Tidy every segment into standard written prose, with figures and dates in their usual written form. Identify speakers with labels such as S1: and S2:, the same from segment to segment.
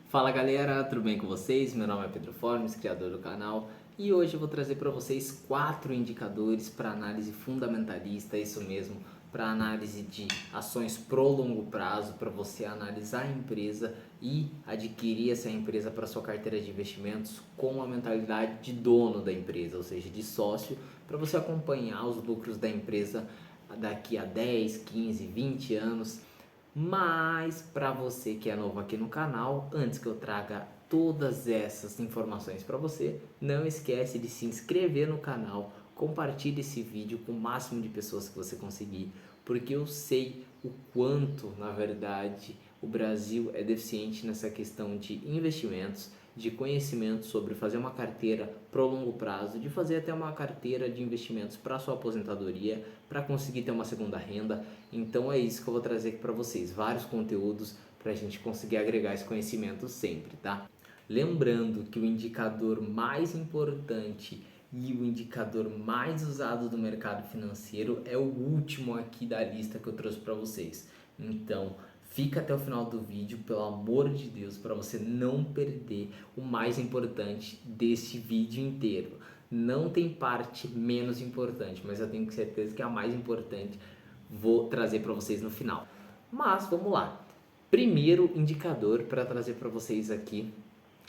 S1: Fala galera, tudo bem com vocês? Meu nome é Pedro Formes, criador do canal, e hoje eu vou trazer para vocês 4 indicadores para análise fundamentalista, isso mesmo, para análise de ações pro longo prazo, para você analisar a empresa e adquirir essa empresa para sua carteira de investimentos com a mentalidade de dono da empresa, ou seja, de sócio, para você acompanhar os lucros da empresa daqui a 10, 15, 20 anos. Mas para você que é novo aqui no canal, antes que eu traga todas essas informações para você, não esquece de se inscrever no canal, compartilhe esse vídeo com o máximo de pessoas que você conseguir, porque eu sei o quanto, na verdade, o Brasil é deficiente nessa questão de investimentos, de conhecimento sobre fazer uma carteira pro longo prazo, de fazer até uma carteira de investimentos para sua aposentadoria, para conseguir ter uma segunda renda. Então é isso que eu vou trazer aqui para vocês, vários conteúdos para a gente conseguir agregar esse conhecimento sempre, tá? Lembrando que o indicador mais importante e o indicador mais usado do mercado financeiro é o último aqui da lista que eu trouxe para vocês. Então, fica até o final do vídeo, pelo amor de Deus, para você não perder o mais importante deste vídeo inteiro. Não tem parte menos importante, mas eu tenho certeza que a mais importante vou trazer para vocês no final. Mas vamos lá. Primeiro indicador para trazer para vocês aqui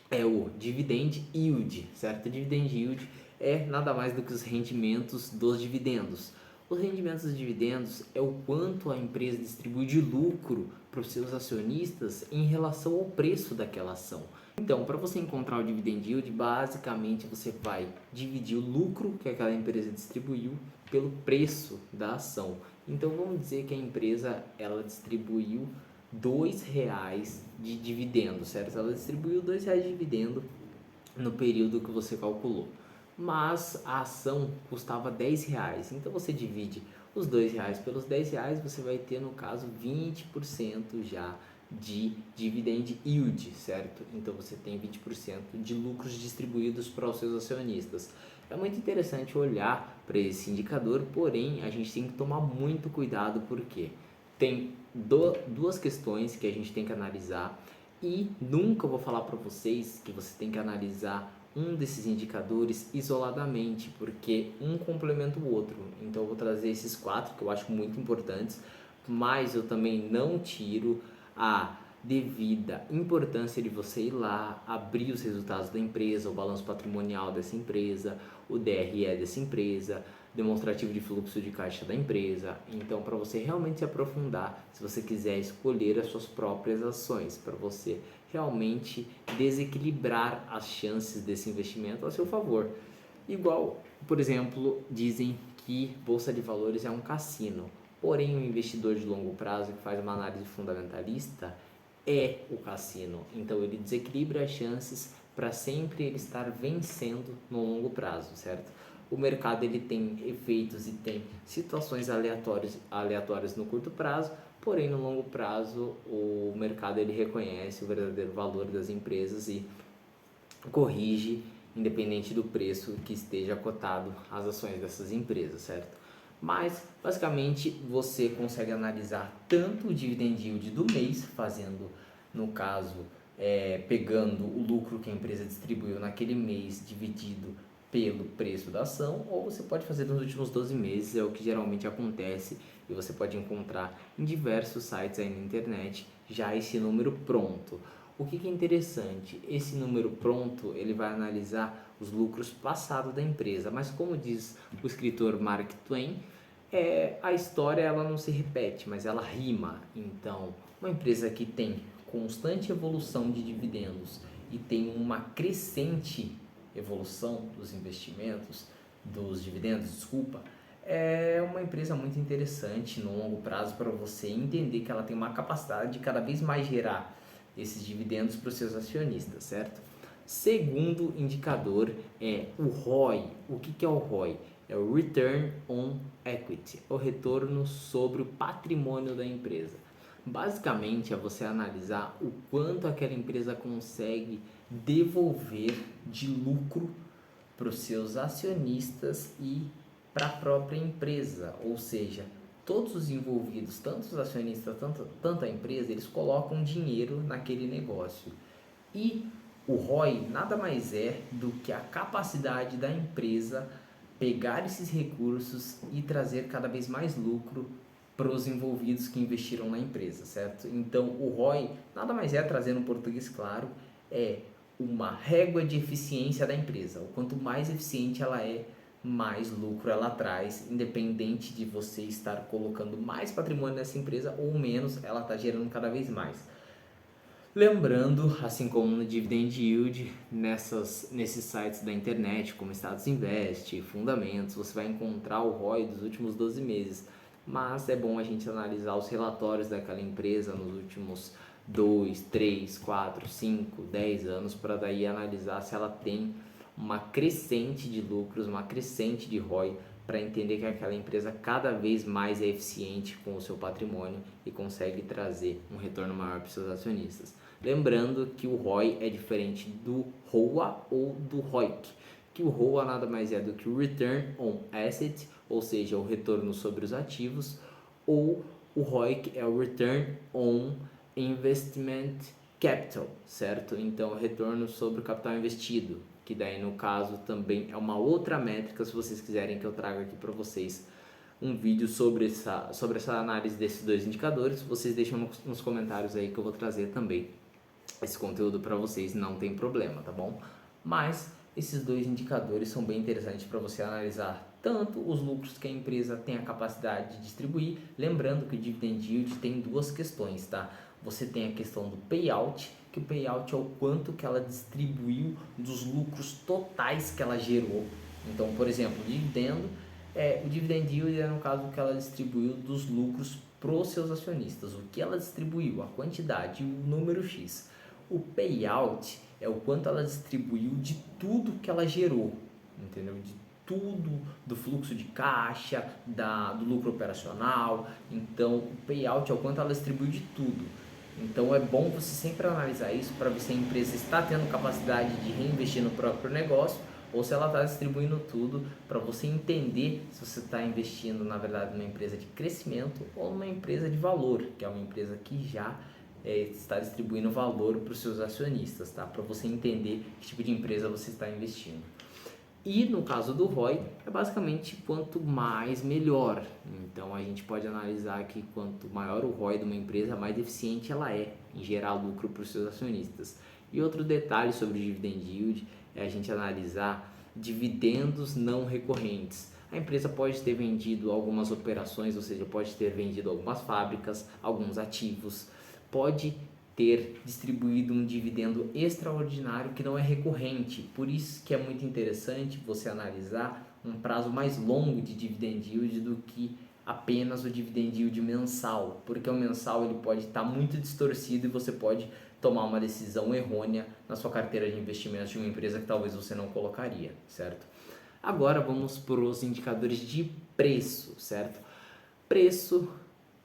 S1: é o Dividend Yield, certo? Dividend Yield é nada mais do que os rendimentos dos dividendos. Os rendimentos dos dividendos é o quanto a empresa distribui de lucro para os seus acionistas em relação ao preço daquela ação. Então, para você encontrar o Dividend Yield, basicamente você vai dividir o lucro que aquela empresa distribuiu pelo preço da ação. Então, vamos dizer que a empresa ela distribuiu R$ 2 de dividendo, certo? Ela distribuiu R$ 2 de dividendo no período que você calculou, mas a ação custava R$ 10, então você divide os R$ 2 pelos R$ 10, você vai ter no caso 20% já de dividend yield, certo? Então você tem 20% de lucros distribuídos para os seus acionistas. É muito interessante olhar para esse indicador, porém a gente tem que tomar muito cuidado porque tem duas questões que a gente tem que analisar e nunca vou falar para vocês que você tem que analisar um desses indicadores isoladamente, porque um complementa o outro. Então eu vou trazer esses 4 que eu acho muito importantes, mas eu também não tiro a devida importância de você ir lá, abrir os resultados da empresa, o balanço patrimonial dessa empresa, o DRE dessa empresa, demonstrativo de fluxo de caixa da empresa. Então, para você realmente se aprofundar, se você quiser escolher as suas próprias ações, para você realmente desequilibrar as chances desse investimento a seu favor. Igual, por exemplo, dizem que Bolsa de Valores é um cassino, porém um investidor de longo prazo que faz uma análise fundamentalista é o cassino. Então ele desequilibra as chances para sempre ele estar vencendo no longo prazo, certo? O mercado ele tem efeitos e tem situações aleatórias no curto prazo, porém no longo prazo o mercado ele reconhece o verdadeiro valor das empresas e corrige independente do preço que esteja cotado as ações dessas empresas, certo? Mas basicamente você consegue analisar tanto o dividend yield do mês, fazendo no caso pegando o lucro que a empresa distribuiu naquele mês dividido pelo preço da ação, ou você pode fazer nos últimos 12 meses, é o que geralmente acontece e você pode encontrar em diversos sites aí na internet já esse número pronto. O que é interessante, esse número pronto ele vai analisar os lucros passados da empresa, mas como diz o escritor Mark Twain, a história ela não se repete, mas ela rima. Então, uma empresa que tem constante evolução de dividendos e tem uma crescente evolução dos investimentos, dos dividendos, desculpa, é uma empresa muito interessante no longo prazo para você entender que ela tem uma capacidade de cada vez mais gerar esses dividendos para os seus acionistas, certo? Segundo indicador é o ROI. O que é o ROI? É o Return on Equity, o retorno sobre o patrimônio da empresa. Basicamente é você analisar o quanto aquela empresa consegue devolver de lucro para os seus acionistas e para a própria empresa, ou seja, todos os envolvidos, tanto os acionistas, tanto a empresa, eles colocam dinheiro naquele negócio. E o ROI nada mais é do que a capacidade da empresa pegar esses recursos e trazer cada vez mais lucro para os envolvidos que investiram na empresa, certo? Então o ROI nada mais é, trazendo um português claro, é uma régua de eficiência da empresa. O quanto mais eficiente ela é, mais lucro ela traz, independente de você estar colocando mais patrimônio nessa empresa ou menos, ela está gerando cada vez mais. Lembrando, assim como no Dividend Yield, nesses sites da internet, como Status Invest, Fundamentos, você vai encontrar o ROI dos últimos 12 meses. Mas é bom a gente analisar os relatórios daquela empresa nos últimos 2, 3, 4, 5, 10 anos, para daí analisar se ela tem uma crescente de lucros, uma crescente de ROI, para entender que aquela empresa cada vez mais é eficiente com o seu patrimônio e consegue trazer um retorno maior para os seus acionistas. Lembrando que o ROI é diferente do ROA ou do ROIC, que o ROA nada mais é do que o Return on Asset, ou seja, o retorno sobre os ativos, ou o ROIC é o Return on Investment Capital, certo? Então, retorno sobre o capital investido, que daí no caso também é uma outra métrica, se vocês quiserem que eu traga aqui para vocês um vídeo sobre essa análise desses dois indicadores, vocês deixam nos comentários aí que eu vou trazer também esse conteúdo para vocês, não tem problema, tá bom? Mas esses dois indicadores são bem interessantes para você analisar tanto os lucros que a empresa tem a capacidade de distribuir, lembrando que o Dividend Yield tem duas questões, tá? Você tem a questão do payout, que o payout é o quanto que ela distribuiu dos lucros totais que ela gerou. Então, por exemplo, o dividend yield é no caso que ela distribuiu dos lucros para os seus acionistas, o que ela distribuiu, a quantidade e o número X. O payout é o quanto ela distribuiu de tudo que ela gerou, entendeu? De tudo, do fluxo de caixa, do lucro operacional. Então, o payout é o quanto ela distribuiu de tudo. Então, é bom você sempre analisar isso para ver se a empresa está tendo capacidade de reinvestir no próprio negócio ou se ela está distribuindo tudo, para você entender se você está investindo, na verdade, numa empresa de crescimento ou numa empresa de valor, que é uma empresa que já está distribuindo valor para os seus acionistas, tá? Para você entender que tipo de empresa você está investindo. E no caso do ROI, é basicamente quanto mais melhor. Então a gente pode analisar que quanto maior o ROI de uma empresa, mais eficiente ela é em gerar lucro para os seus acionistas. E outro detalhe sobre o Dividend Yield é a gente analisar dividendos não recorrentes. A empresa pode ter vendido algumas operações, ou seja, pode ter vendido algumas fábricas, alguns ativos, pode ter distribuído um dividendo extraordinário que não é recorrente. Por isso que é muito interessante você analisar um prazo mais longo de dividend yield do que apenas o dividend yield mensal, porque o mensal ele pode estar muito distorcido e você pode tomar uma decisão errônea na sua carteira de investimentos de uma empresa que talvez você não colocaria, certo? Agora vamos para os indicadores de preço, certo? Preço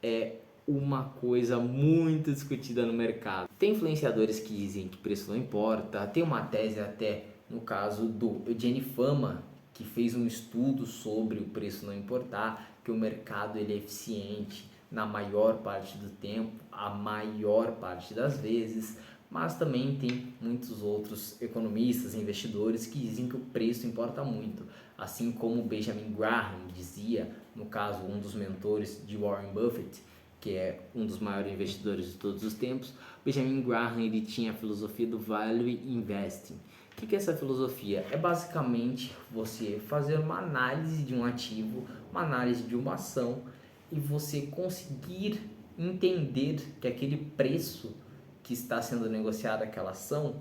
S1: é uma coisa muito discutida no mercado. Tem influenciadores que dizem que preço não importa, tem uma tese até no caso do Eugene Fama, que fez um estudo sobre o preço não importar, que o mercado ele é eficiente na maior parte do tempo, a maior parte das vezes, mas também tem muitos outros economistas e investidores que dizem que o preço importa muito, assim como Benjamin Graham dizia, no caso um dos mentores de Warren Buffett, que é um dos maiores investidores de todos os tempos. Benjamin Graham ele tinha a filosofia do Value Investing. O que é essa filosofia? É basicamente você fazer uma análise de um ativo, uma análise de uma ação e você conseguir entender que aquele preço que está sendo negociado aquela ação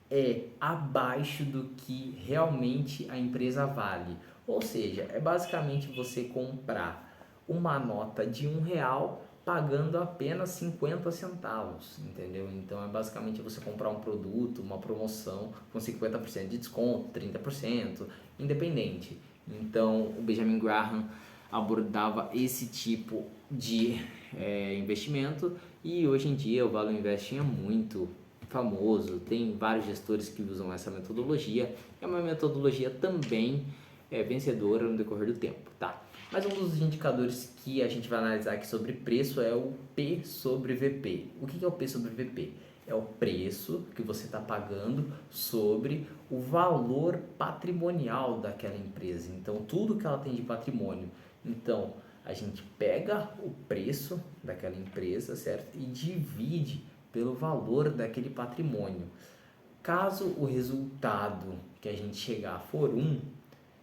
S1: é abaixo do que realmente a empresa vale. Ou seja, é basicamente você comprar uma nota de R$ 1 pagando apenas 50 centavos, entendeu? Então é basicamente você comprar um produto, uma promoção com 50% de desconto, 30%, independente. Então o Benjamin Graham abordava esse tipo de investimento e hoje em dia o Value Investing é muito famoso, tem vários gestores que usam essa metodologia, é uma metodologia também vencedora no decorrer do tempo, tá? Mas um dos indicadores que a gente vai analisar aqui sobre preço é o P sobre VP. O que é o P sobre VP? é o preço que você está pagando sobre o valor patrimonial daquela empresa. Então, tudo que ela tem de patrimônio. Então, a gente pega o preço daquela empresa, certo? E divide pelo valor daquele patrimônio. Caso o resultado que a gente chegar for 1,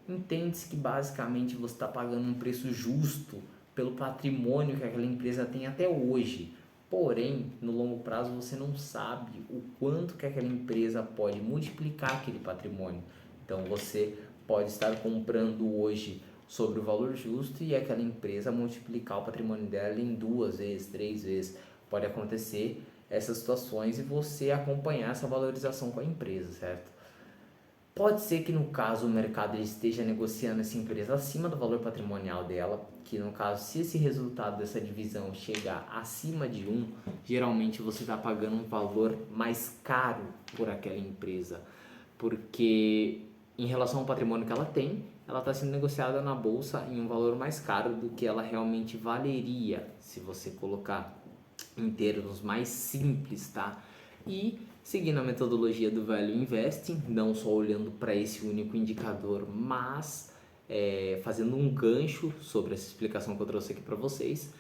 S1: entende-se que basicamente você está pagando um preço justo pelo patrimônio que aquela empresa tem até hoje. Porém, no longo prazo você não sabe o quanto que aquela empresa pode multiplicar aquele patrimônio. Então você pode estar comprando hoje sobre o valor justo e aquela empresa multiplicar o patrimônio dela em 2 vezes, 3 vezes. Pode acontecer essas situações e você acompanhar essa valorização com a empresa, certo? Pode ser que no caso o mercado esteja negociando essa empresa acima do valor patrimonial dela, que no caso, se esse resultado dessa divisão chegar acima de 1, geralmente você está pagando um valor mais caro por aquela empresa, porque em relação ao patrimônio que ela tem, ela está sendo negociada na bolsa em um valor mais caro do que ela realmente valeria, se você colocar em termos mais simples, tá? E seguindo a metodologia do Value Investing, não só olhando para esse único indicador, mas fazendo um gancho sobre essa explicação que eu trouxe aqui para vocês,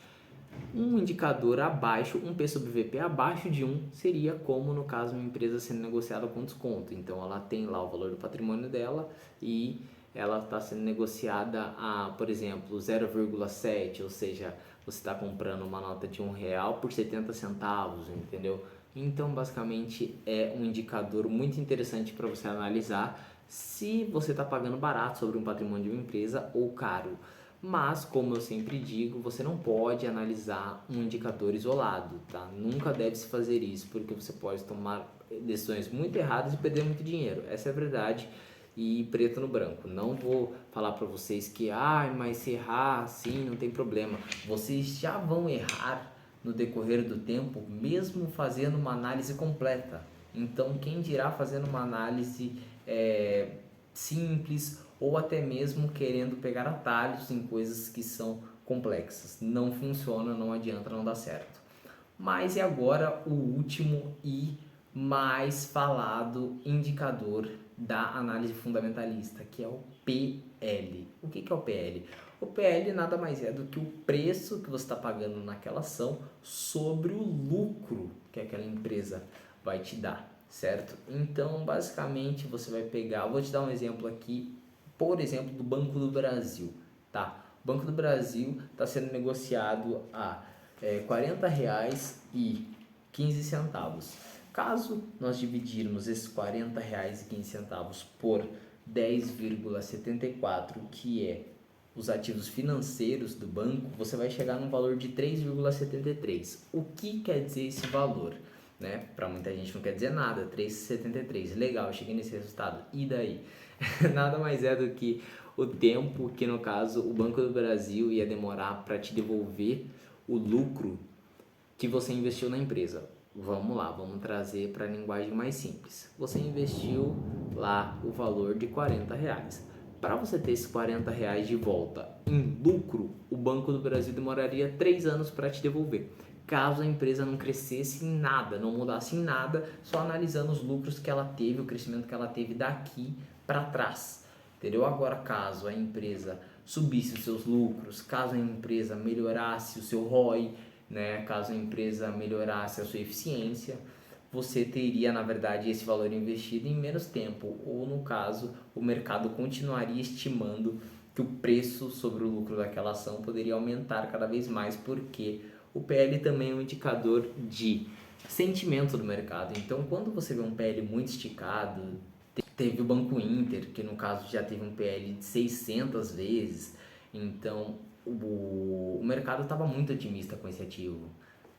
S1: um indicador abaixo, um P sobre VP abaixo de 1 seria como no caso uma empresa sendo negociada com desconto. Então ela tem lá o valor do patrimônio dela e ela está sendo negociada a, por exemplo, 0,7, ou seja, você está comprando uma nota de R$ 1 por 70 centavos, entendeu? Então basicamente é um indicador muito interessante para você analisar se você está pagando barato sobre um patrimônio de uma empresa ou caro. Mas, como eu sempre digo, você não pode analisar um indicador isolado, tá? Nunca deve se fazer isso, porque você pode tomar decisões muito erradas e perder muito dinheiro. Essa é a verdade e preto no branco. Não vou falar para vocês que, mas se errar, sim, não tem problema. Vocês já vão errar no decorrer do tempo, mesmo fazendo uma análise completa. Então, quem dirá fazendo uma análise simples ou até mesmo querendo pegar atalhos em coisas que são complexas. Não funciona, não adianta, não dá certo. Mas e agora o último e mais falado indicador da análise fundamentalista, que é o PL. O que é o PL? O PL nada mais é do que o preço que você está pagando naquela ação sobre o lucro que aquela empresa vai te dar, certo? Então, basicamente, você vai pegar... Vou te dar um exemplo aqui, por exemplo, do Banco do Brasil, tá? O Banco do Brasil está sendo negociado a R$ 40,15. Caso nós dividirmos esses R$ 40,15 por 10,74, que é os ativos financeiros do banco, você vai chegar num valor de 3,73. O que quer dizer esse valor? Né? Para muita gente não quer dizer nada, 3,73. Legal, cheguei nesse resultado. E daí? Nada mais é do que o tempo que, no caso, o Banco do Brasil ia demorar para te devolver o lucro que você investiu na empresa. Vamos lá, vamos trazer para a linguagem mais simples. Você investiu lá o valor de R$ 40. Para você ter esses R$ 40 de volta em lucro, o Banco do Brasil demoraria 3 anos para te devolver. Caso a empresa não crescesse em nada, não mudasse em nada, só analisando os lucros que ela teve, o crescimento que ela teve daqui para trás. Entendeu? Agora, caso a empresa subisse os seus lucros, caso a empresa melhorasse o seu ROI, né? Caso a empresa melhorasse a sua eficiência, você teria, na verdade, esse valor investido em menos tempo, ou no caso, o mercado continuaria estimando que o preço sobre o lucro daquela ação poderia aumentar cada vez mais, porque o PL também é um indicador de sentimento do mercado. Então, quando você vê um PL muito esticado, teve o Banco Inter, que no caso já teve um PL de 600 vezes, então o mercado estava muito otimista com esse ativo,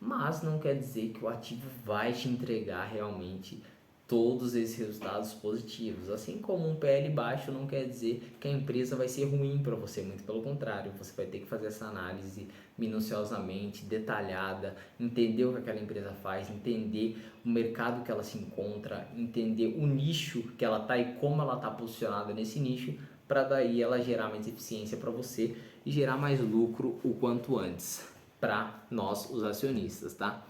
S1: mas não quer dizer que o ativo vai te entregar realmente todos esses resultados positivos. Assim como um PL baixo não quer dizer que a empresa vai ser ruim para você, muito pelo contrário, você vai ter que fazer essa análise minuciosamente, detalhada, entender o que aquela empresa faz, entender o mercado que ela se encontra, entender o nicho que ela está e como ela está posicionada nesse nicho, para daí ela gerar mais eficiência para você e gerar mais lucro o quanto antes para nós, os acionistas, tá?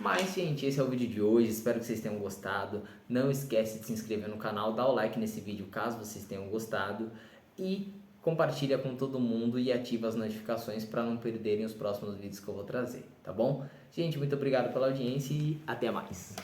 S1: Mas, gente, esse é o vídeo de hoje, espero que vocês tenham gostado. Não esquece de se inscrever no canal, dar o like nesse vídeo caso vocês tenham gostado e compartilha com todo mundo e ativa as notificações para não perderem os próximos vídeos que eu vou trazer, tá bom? Gente, muito obrigado pela audiência e até mais.